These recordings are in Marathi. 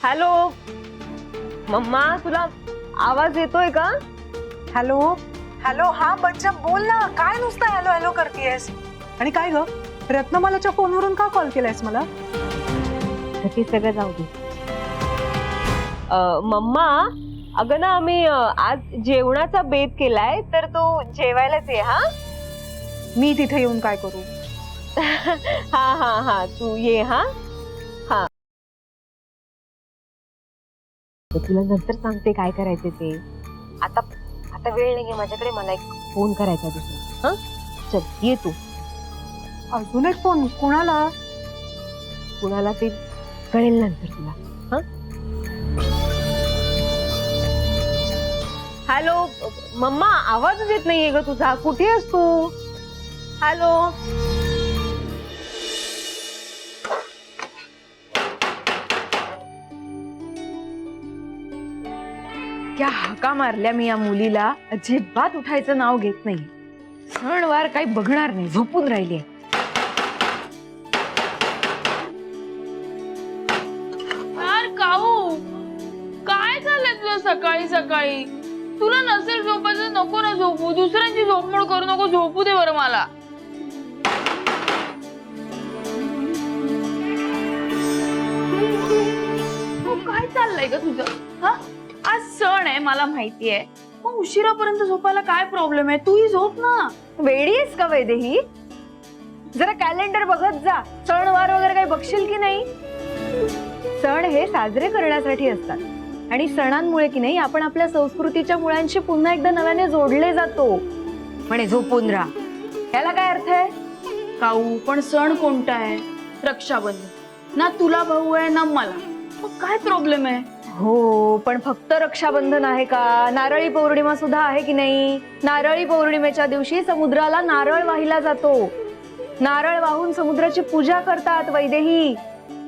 हॅलो मम्मा, तुला आवाज येतोय का? हॅलो हॅलो, हा बच्चा बोल ना. काय नुसतं हॅलो हॅलो करतेयस? आणि काय ग, रत्नमालाच्या फोनवरून का कॉल केलायस मला? ते सगळं जाऊ दे. मम्मा, अगं ना आम्ही आज जेवणाचा बेत केलाय, तर तू जेवायलाच ये. हा मी तिथे येऊन काय करू? हा हा हा, तू ये. हा हा, तुला नंतर सांगते काय करायचे ते. आता आता वेळ नाहीये माझ्याकडे, मला एक फोन करायचा दुसरा. हा चल ये तू. अजून एक फोन कुणाला? कुणाला ते कळेल नंतर तुला. हा हॅलो मम्मा, आवाजच येत नाहीये ग तुझा. कुठे आहेस तू? हॅलो. क्या हाका मारल्या मी या मुलीला, अजिबात उठायचं नाव घेत नाही. सणवार काही बघणार नाही, झोपून राहिली. यार काऊ, काय झालंय तुला सकाळी सकाळी? तुला नसेल झोपायचं नको ना झोपू, दुसऱ्यांची झोपमोड करू नको, झोपू दे बरं मला. काय चाललंय ग तुझं? हा, आज सण आहे मला माहितीये, मग उशिरापर्यंत झोपायला काय प्रॉब्लेम आहे? तूही झोप ना. वेडी आहेस का वैदेही? जरा कॅलेंडर बघत जा. सणवार वगैरे काही बघशील की नाही? सण हे साजरे करण्यासाठी असतात आणि सणांमुळे की नाही आपण आपल्या संस्कृतीच्या मुळांशी पुन्हा एकदा नव्याने जोडले जातो. म्हणे झोपून राहा, याला काय अर्थ आहे? काऊ, पण सण कोणता आहे? रक्षाबंधन. ना तुला भाऊ आहे ना मला, मग काय प्रॉब्लेम आहे? हो, पण फक्त रक्षाबंधन आहे का? नारळी पौर्णिमा सुद्धा आहे की नाही? नारळी पौर्णिमेच्या दिवशी समुद्राला नारळ वाहिला जातो. नारळ वाहून समुद्राची पूजा करतात वैदेही.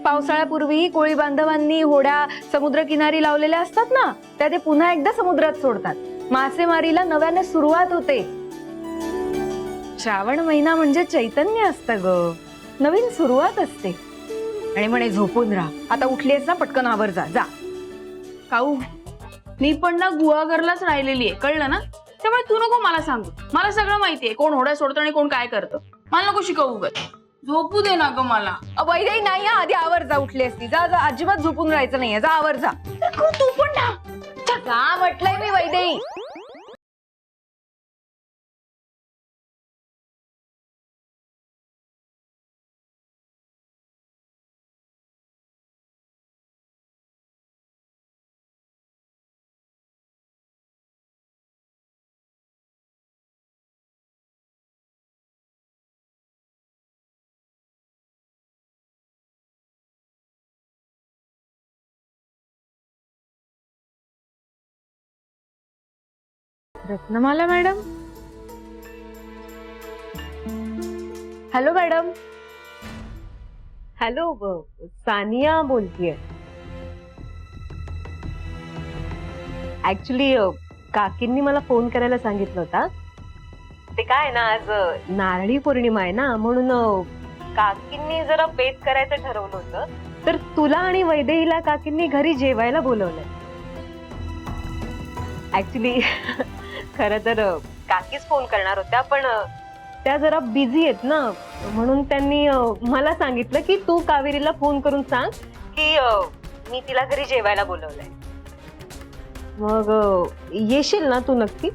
पावसाळ्यापूर्वी कोळी बांधवांनी होड्या समुद्रकिनारी लावलेल्या असतात ना, त्या ते पुन्हा एकदा समुद्रात सोडतात. मासेमारीला नव्याने सुरुवात होते. श्रावण महिना म्हणजे चैतन्य असतं ग, नवीन सुरुवात असते. आणि म्हणे झोपून राहा. आता उठलीस ना, पटकन आवर जा. जा काऊ, मी पण ना गुहागरलाच राहिलेली आहे, कळलं ना? त्यामुळे तू नको मला सांगू, मला सगळं माहितीये कोण होड्या सोडतं आणि कोण काय करतं. मला नको शिकवू ग, झोपू दे ना ग मला. वैदेही नाही, आधी आवर जा. उठली असती. जा जा, अजिबात झोपून राहायचं नाहीये. जा आवर जा. तू पण ना. जा म्हटलंय मी Vaidehi. Ratnamala madam. Hello madam. Hello, Saniya बोलतीये. ऍक्च्युली काकींनी मला फोन करायला सांगितलं होता. ते काय ना, आज नारळी पौर्णिमा आहे ना, म्हणून काकींनी जरा बेत करायचं ठरवलं होतं. तर तुला आणि वैदेहीला काकींनी घरी जेवायला बोलवलंय. ऍक्च्युली खरं तर काकीच फोन करणार होत्या, पण त्या जरा बिझी आहेत ना, म्हणून त्यांनी मला सांगितलं की तू कावेरीला फोन करून सांग की मी तिला घरी जेवायला बोलवलंय. मग येशील ना तू नक्की?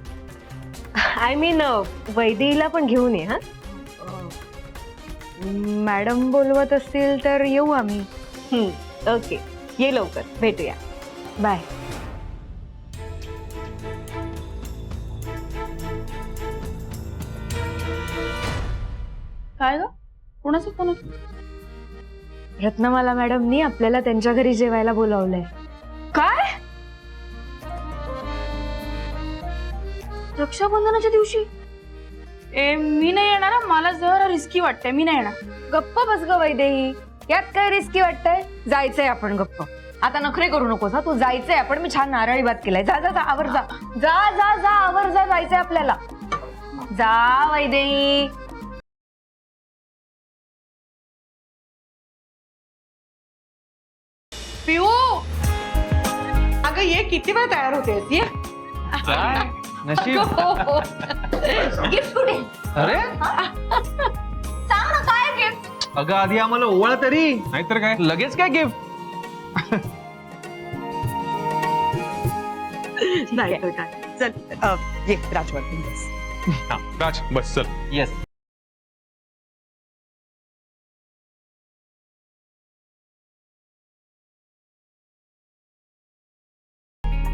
आय मीन वैदेहीला पण घेऊन ये. हा मॅडम बोलवत असतील तर येऊ आम्ही. ओके, ये लवकर, भेटूया. बाय. काय ग, कोणाचा फोन होता? रत्नमाला मॅडमनी आपल्याला त्यांच्या घरी जेवायला बोलावलंय. काय? रक्षाबंधनाच्या दिवशी? मी नाही येणार. मला जरा रिस्की वाटतंय, मी नाही येणार. गप्प बस ग वैदेही, यात काय रिस्की वाटतंय? जायचंय आपण गप्प. आता नखरे करू नकोस हा, तू जायचंय आपण. मी छान नारळी भात केलाय. जा जा जा, आवर जा. जा जा जा, आवर जा. जायचंय आपल्याला. जा वैदेही. पिऊ किती वेळ तयार होतेस ये. काय नशीब. गिफ्ट कुठे? अरे सांग ना काय गिफ्ट? अगं आधी आम्हाला ओवाळ तरी, नाहीतर काय. लगेच काय गिफ्ट. नाही तर काय. चल ये राजवर बस. हा, राज बस चल. येस.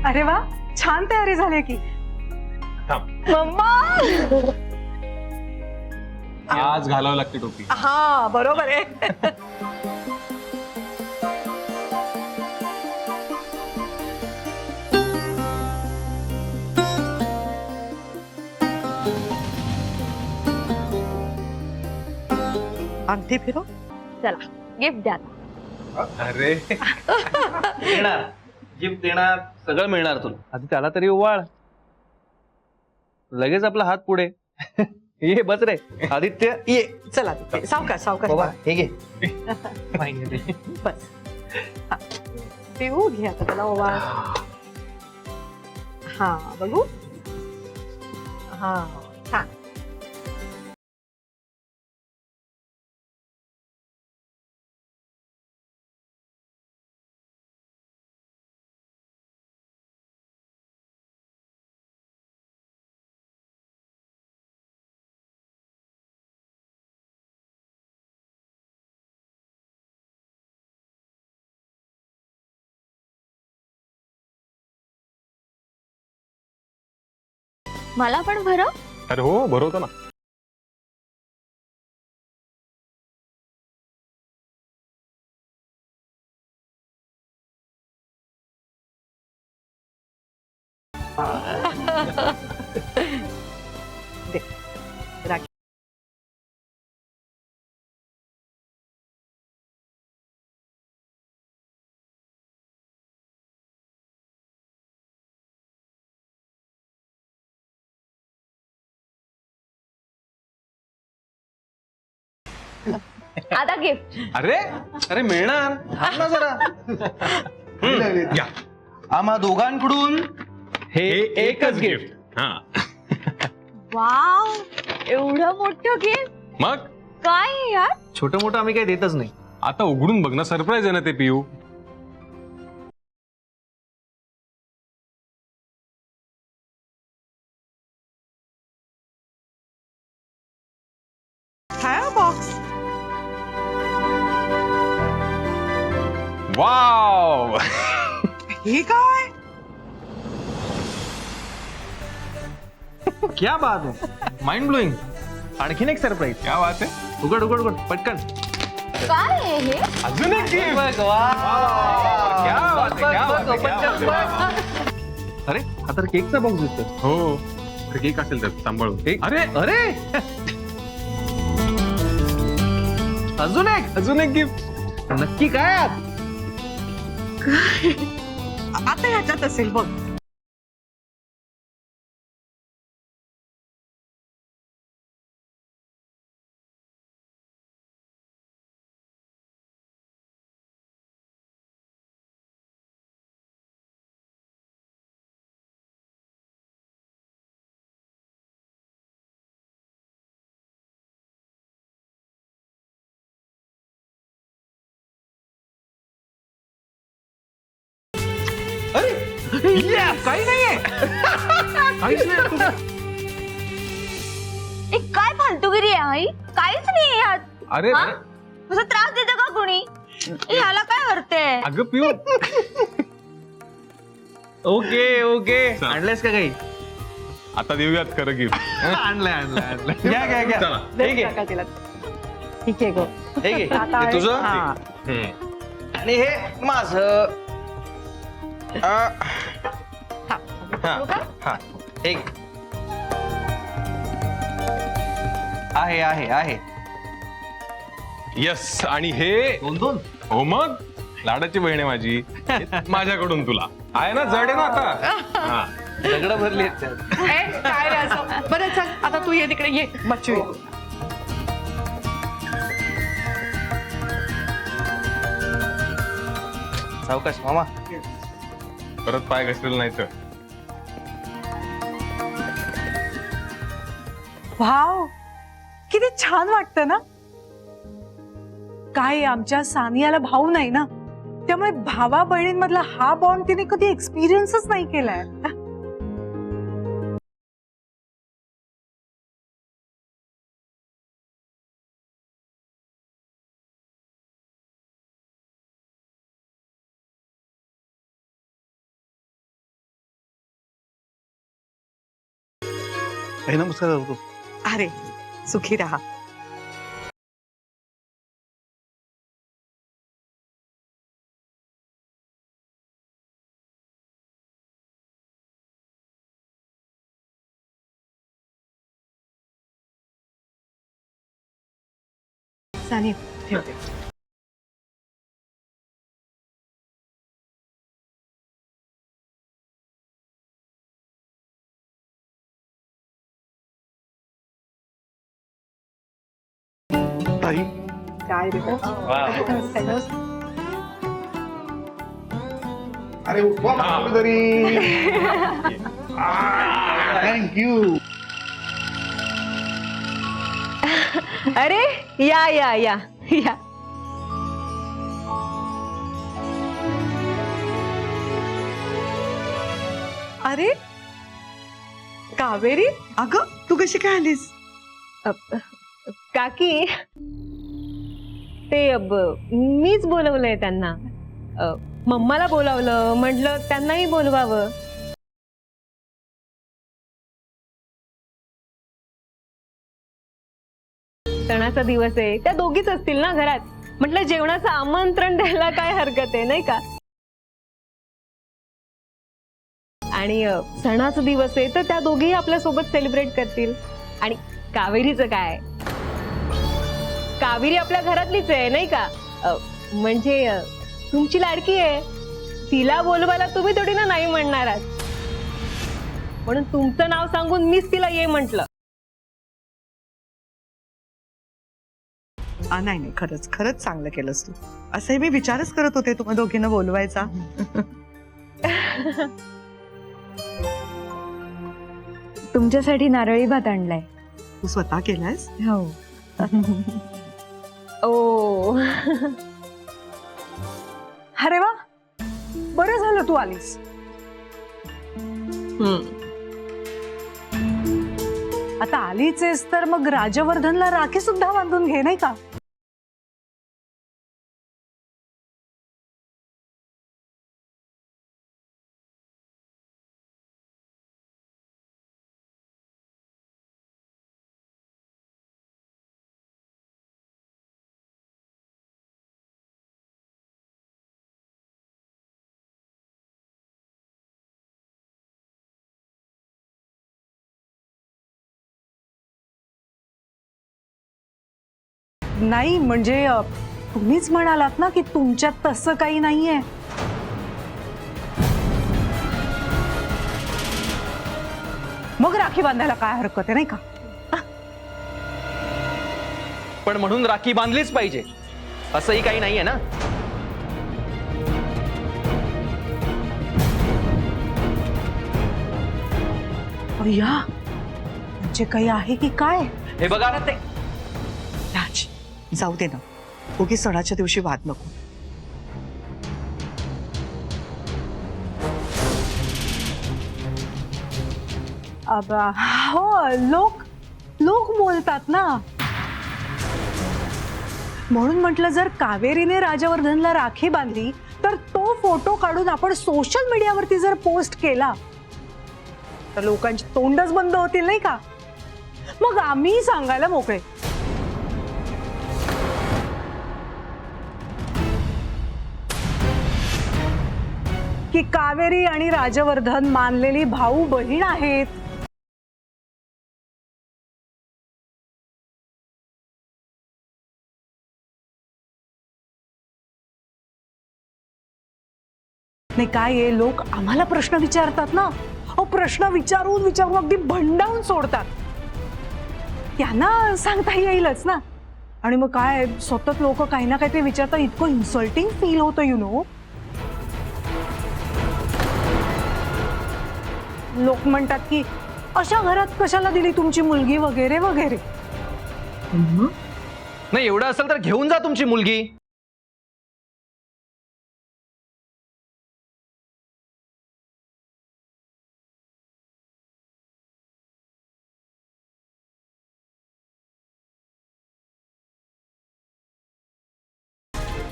अरे वा, छान तयारी झाली की. मम्मा आज घालावं लागते टोपी. हा बरोबर आहे. अंगठी फिरव. चला गिफ्ट द्या. अरे देणार गिफ्ट देणार, सगळं मिळणार तुला. आधी त्याला तरी ओवाळ. लगेच आपला हात पुढे. ये बस रे आदित्य ये. चला सावकाश सावकाश. बाबा हे घे. बस पिऊ घे आता त्याला ओवाळ. हा बघू. हा छान. मला पण भरव. अरे हो भरवतो ना. दे राखी. आता गिफ्ट. अरे अरे मिळणार. थांब ना जरा. या आम्हा दोघांकडून हे एकच गिफ्ट. हा वाव एवढं मोठं गिफ्ट. मग काय आहे यार? छोटं मोठं आम्ही काही देतच नाही. आता उघडून बघ ना, सरप्राईज आहे ना ते पियू. हा बॉक्स. वाव हे काय? क्या बात आहे. Mind blowing. आणखीन एक सरप्राईज. क्या बात आहे. उघड उघड उघड पटकन. काय आहे हे? अजून एक gift. बघ, वा. क्या बात आहे, क्या बघ, बात आहे, open क्या कर, बात आहे. बघ. अरे हा तर केकचा बॉक्स दिसतोय. हो तर केक असेल तर सांभाळून. केक? अरे अरे अजून एक गिफ्ट. नक्की काय आत? आता ह्याच्यात असेल बघ. काही नाहीये. काहीच नाही. ए, काय फालतूगिरी आहे आई? काहीच नाही यात. अरे हा? तुझा त्रास देतं का कोणी? ह्याला काय करते? अगं पियू. Okay okay. चल. आणलंयस का काही? आता देऊयात खरं गिफ्ट. आणलंय. घ्या घ्या घ्या. चला. हे घे. टाका तिला. ठीक आहे गो. हे घे. आता हे तुझं हा. आणि हे माझं. हा. हा हे घे. आहे आहे आहे. येस. आणि हे दोन दोन. हो मग लाडाची बहीण आहे माझी. माझ्याकडून तुला आहे ना, जड आहे ना आता. हा दगडं भरली आहेत त्यात. काय रे असं. बरं चल आता तू ये तिकडे ये. बच्चू ये. सावकाश मामा. परत पाय घसरेल नाही तर. वाव, किती छान वाटतं ना. काय आमच्या सानियाला भाऊ नाही ना, त्यामुळे भावा बहिणींमधला हा बॉन्ड तिने कधी एक्सपिरियन्सच नाही केलाय. नमस्कार करतो. अरे सुखी राहा. सानिया ठेवते. ताई काय रे. हॅलो. अरे तरी थँक्यू. अरे या या या या. अरे कावेरी, अगं तू कशी काय आलीस? काकी ते मीच बोलवलंय त्यांना. मम्माला बोलावलं, म्हटलं त्यांनाही बोलवावं. सणाचा दिवस आहे, त्या दोघीच असतील ना घरात, म्हटलं जेवणाचं आमंत्रण द्यायला काय हरकत आहे नाही का. आणि सणाचा दिवस आहे तर त्या दोघीही आपल्या सोबत सेलिब्रेट करतील. आणि कावेरीचं काय, कावेरी आपल्या घरातलीच आहे नाही का. म्हणजे तुमची लाडकी आहे, तिला बोलवायला तुम्ही थोडी ना नाही म्हणणार आहात. म्हणून तुमचं नाव सांगून मीच तिला ये म्हटलं. नाही नाही, खरंच खरंच चांगलं केलंस तू. असंही मी विचारच करत होते तुम्हा दोघींना बोलवायचा. तुमच्यासाठी नारळी भात आणलाय. तू स्वतः केलायस? हो. ओ अरे वा, बरं झालं तू आलीस. आता आलीच आहेस तर मग राजवर्धनला राखी सुद्धा बांधून घे नाही का. नाही म्हणजे तुम्हीच म्हणालात ना की तुमच्यात तसं काही नाहीये. मग राखी बांधायला काय हरकत आहे नाही का. पण म्हणून राखी बांधलीच पाहिजे असंही काही नाहीये ना. अय्या, म्हणजे काही आहे की काय. हे बघा ना ते. राज, जाऊ दे ना, उगी सणाच्या दिवशी वाद नको. हो, लोक लोक बोलतात ना. म्हणून म्हटलं जर कावेरीने राजवर्धनला राखी बांधली तर तो फोटो काढून आपण सोशल मीडियावरती जर पोस्ट केला तर लोकांची तोंडच बंद होतील नाही का. मग आम्ही सांगायला मोकळे. की कावेरी आणि राजवर्धन मानलेली भाऊ बहीण आहेत. नाही काय आहे, लोक आम्हाला प्रश्न विचारतात ना. प्रश्न विचारून विचारून अगदी भंडावून सोडतात. त्यांना सांगता येईलच ना. आणि मग काय सतत लोक काही ना काही ते विचारतात, इतकं इन्सल्टिंग फील होतं यु नो. लोक म्हणतात की अशा घरात कशाला दिली तुमची मुलगी वगैरे वगैरे. नाही एवढं असेल तर घेऊन जा तुमची मुलगी.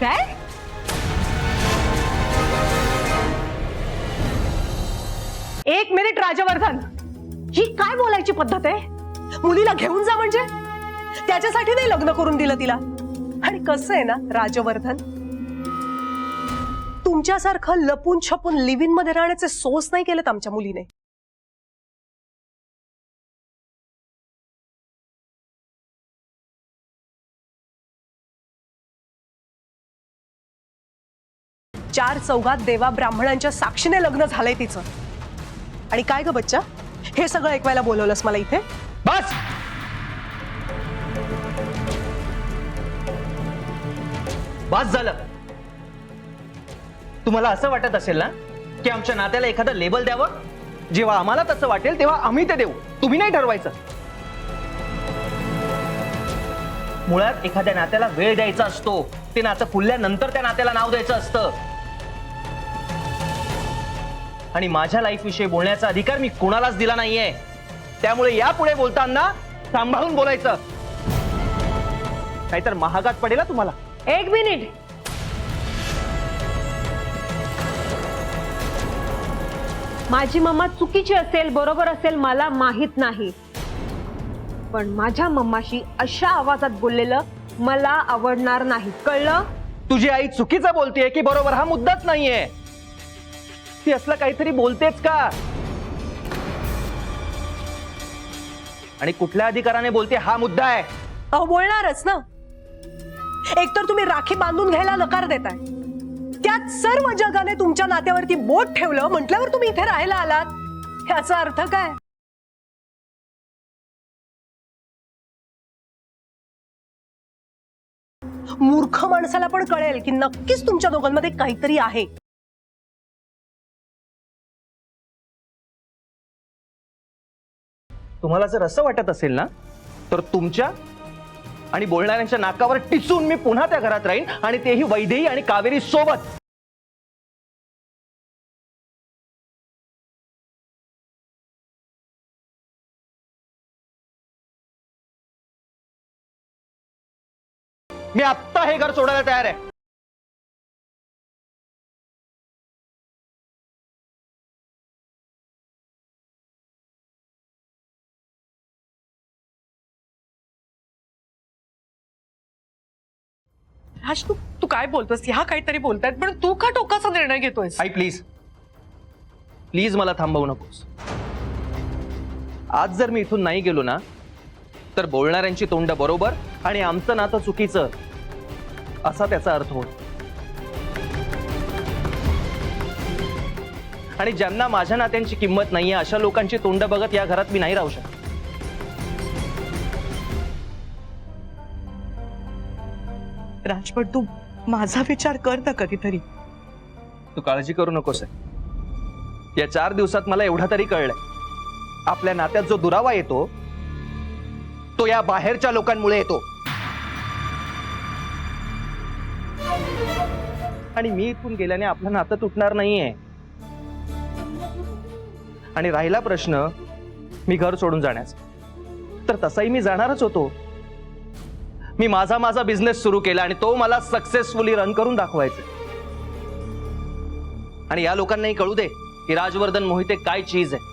काय? एक मिनिट राजवर्धन, ही काय बोलायची पद्धत आहे? मुलीला घेऊन जा म्हणजे? त्याच्यासाठी नाही लग्न करून दिलं तिला. आणि कसं आहे ना राजवर्धन, तुमच्यासारखं लपून छपून लिव्ह इन मध्ये राहण्याचे सोस नाही केलेत आमच्या मुलीने. चार चौघात देवा ब्राह्मणांच्या साक्षीने लग्न झालंय तिचं. आणि काय ग बच्चा, हे सगळं ऐकवायला बोलवलंस मला इथे? बस बस झालं. तुम्हाला असं वाटत असेल ना की आमच्या नात्याला एखादं लेबल द्यावं? जेव्हा आम्हाला तसं वाटेल तेव्हा आम्ही ते देऊ, तुम्ही नाही ठरवायचं. मुळात एखाद्या नात्याला वेळ द्यायचा असतो. ते नातं फुलल्यानंतर त्या नात्याला नाव द्यायचं असतं. आणि माझ्या लाईफ विषयी बोलण्याचा अधिकार मी कोणालाच दिला नाहीये. त्यामुळे यापुढे बोलताना सांभाळून बोलायचं, नाहीतर महागात पडेल ना तुम्हाला. एक मिनिट. माझी मम्मा चुकीची असेल बरोबर असेल मला माहित नाही, पण माझ्या मम्माशी अशा आवाजात बोललेलं मला आवडणार नाही, कळलं? तुझी आई चुकीचं बोलतेय की बरोबर हा मुद्दाच नाहीये. ती असलं काहीतरी बोलतेच का? आणि कुठल्या अधिकाराने बोलते हा मुद्दा आहे. अहो बोलणारच ना. एकतर तुम्ही राखी बांधून घ्यायला नकार देताय, त्यात सर्व जगाने तुमच्या नात्यावरती बोट ठेवलं म्हटल्यावर तुम्ही इथे राहायला आलात. याचा अर्थ काय? मूर्ख माणसाला पण कळेल की नक्कीच तुमच्या दोघांमध्ये काहीतरी आहे. तुम्हाला जर असं वाटत असेल ना तर तुमच्या आणि बोलणाऱ्यांच्या नाकावर टिचून मी पुन्हा त्या घरात राहीन, आणि तेही वैदेही आणि कावेरी सोबत. मी आत्ता हे घर सोडायला तयार आहे. राज, तू काय बोलतोस? ह्या काहीतरी बोलतायत, पण तू का टोकाचा निर्णय घेतोयस? आई प्लीज प्लीज मला थांबवू नकोस. आज जर मी इथून नाही गेलो ना तर बोलणाऱ्यांची तोंड बरोबर आणि आमचं नातं चुकीचं असा त्याचा अर्थ होतो. आणि ज्यांना माझ्या नात्यांची किंमत नाहीये अशा लोकांची तोंड बघत या घरात मी नाही राहू शकत. राज, पण तू माझा विचार कर ना कधीतरी. तू काळजी करू नकोस आहे. या 4 दिवसात मला एवढा तरी कळलंय, आपल्या नात्यात जो दुरावा येतो तो या बाहेरच्या लोकांमुळे येतो. आणि मी इथून गेल्याने आपलं नातं तुटणार नाहीये. आणि राहिला प्रश्न मी घर सोडून जाण्याचा, तर तसाही मी जाणारच होतो. मी माझा बिझनेस सुरू केला आणि तो मला सक्सेसफुली रन करून दाखवायचा. आणि या लोकांनाही कळू दे की राजवर्धन मोहिते काय चीज आहे.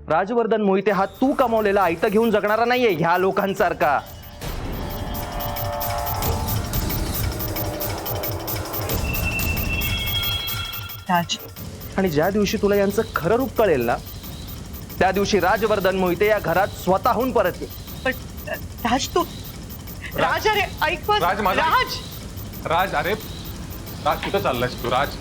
राजवर्धन मोहिते हा तू कमावलेला आयतं घेऊन जगणारा नाहीये ह्या लोकांसारखा. राज, आणि ज्या दिवशी तुला यांचं खरं रूप कळेल ना त्या दिवशी राजवर्धन मोहिते या घरात स्वतःहून परत ये. पण राज, तू राज, अरे ऐक पण. राज, माझा- राज, राज, अरे राज कुठं चाललायस तू? राज